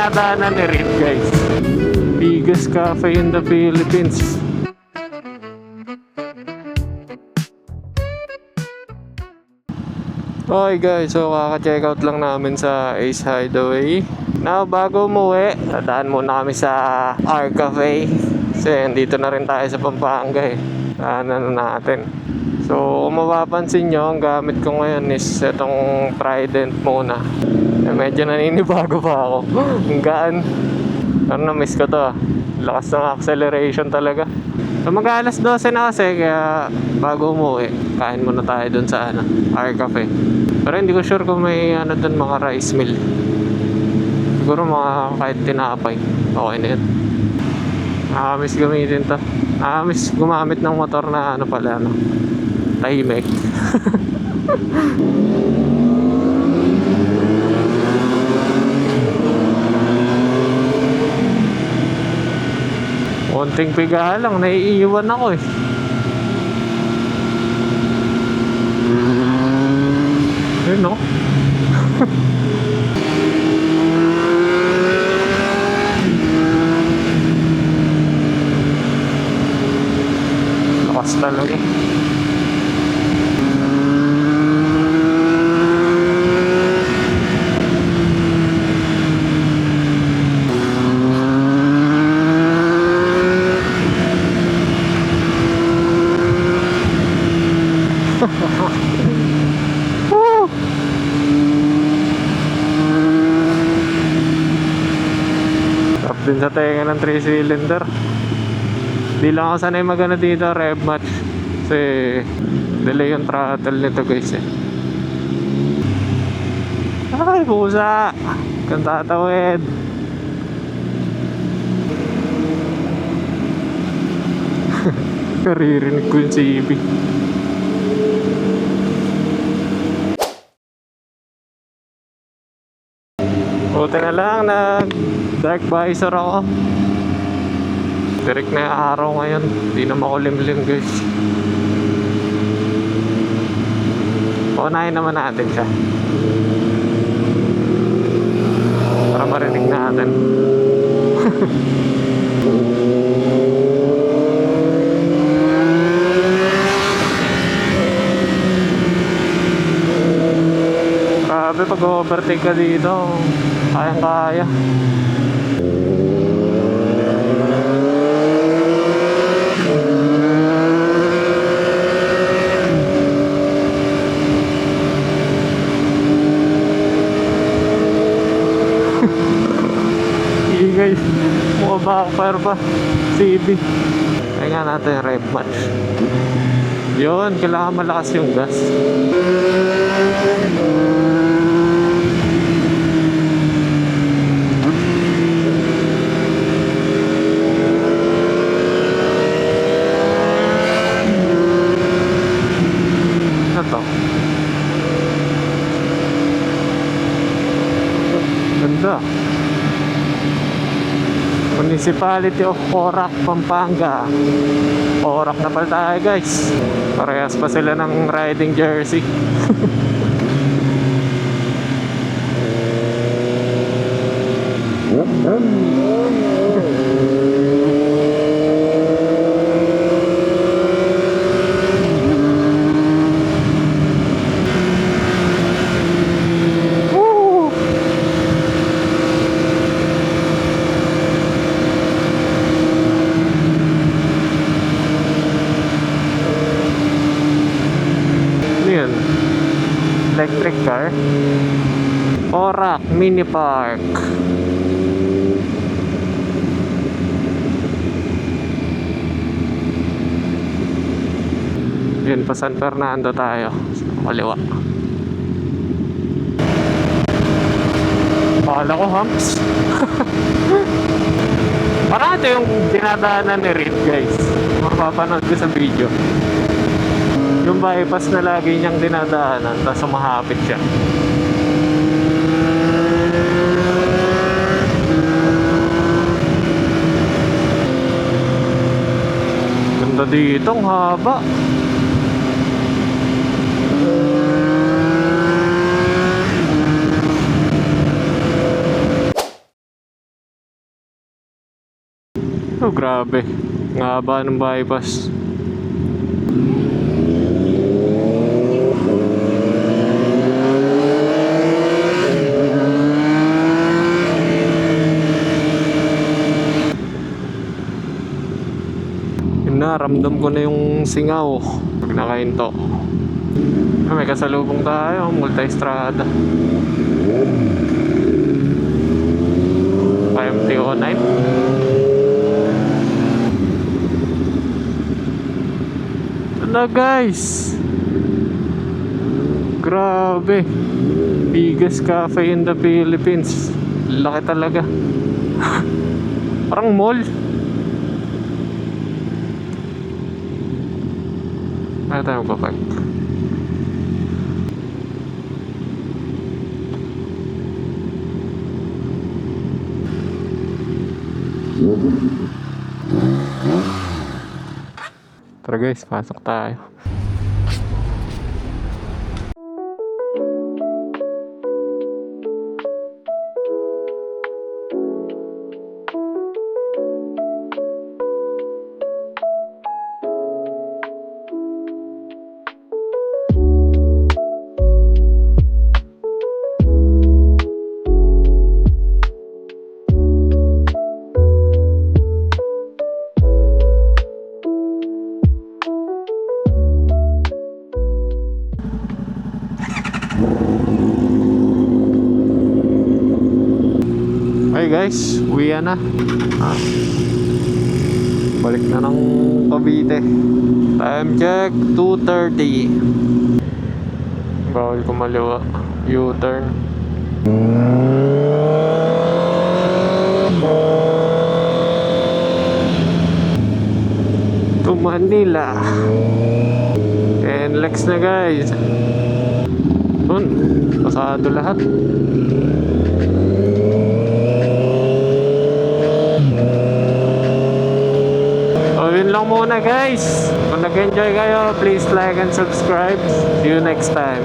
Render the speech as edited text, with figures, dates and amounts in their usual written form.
dinadaanan ni Reed, guys. Biggest cafe in the Philippines. Okay guys, so kaka-check out lang namin sa Ace Hideaway. Now, bago umuwi, dadaan muna kami sa R Cafe. Kasi dito na rin tayo sa Pampanga eh. Daanan na natin. So, kung mapapansin nyo, ang gamit ko ngayon is itong Trident muna. Medyo naninibago pa ako. Ang gaan. Pero na-miss ko to. Lakas ng acceleration talaga. So mag-alas 12 na kasi, kaya bago umuwi, kain muna tayo dun sa R Cafe. Pero hindi ko sure kung may dun mga rice mill. Siguro mga kahit tinapay. Okay na yun. Nakamiss gamitin to. Nakamiss gumamit ng motor na tahimik. Konting piga lang, naiiwan ako eh. Ayun no? Lakas talaga. Sarap din sa tenga ng 3-cylinder. Di lang ako sanay magana dito, rev match. Kasi delay yung throttle nito guys eh. Ay pusa, kang tatawid. Karirinig ko yung CB. Buti na lang nag dark visor ako. Direct na yung araw ngayon. Hindi na makulimlim guys. Paunahin naman natin siya para marinig natin. Grabe pag overtake ka dito, kayang kaya. Sige guys, mukha backfire pa CB. Kaya nga natin yung rev match. Yun, kailangan malakas yung gas. Ano to? Ganda. Municipality of Orac, Pampanga. Orac na pala tayo guys. Parehas pa sila ng riding jersey. Electric car. Orac Mini Park. Yun, pa San Fernando tayo sa kaliwa. Akala ko humps. Parang ito yung dinadaanan ni Reed guys. Mapapanood ko sa video. Yung bypass na lagi niyang dinadaanan, tapos sumahapit siya. Ganda dito, ang haba. Oh, grabe. Ang haba ng bypass. Yun na, ramdam ko na yung singaw pag nakahinto. May kasalubong tayo, multi-estrada. MT-09. Ito na guys. Grabe. Biggest cafe in the Philippines. Laki talaga. Parang mall. Ano tayo magpapark? Tara guys, pasok tayo. Hey guys, uwi na. Balik na ng Cavite. Time check, 2:30. Bawal kumaliwa. U-turn. To Manila. And Lex na guys. Dun, pasado lahat. Yun lang muna guys. Kung nag-enjoy kayo, please like and subscribe. See you next time.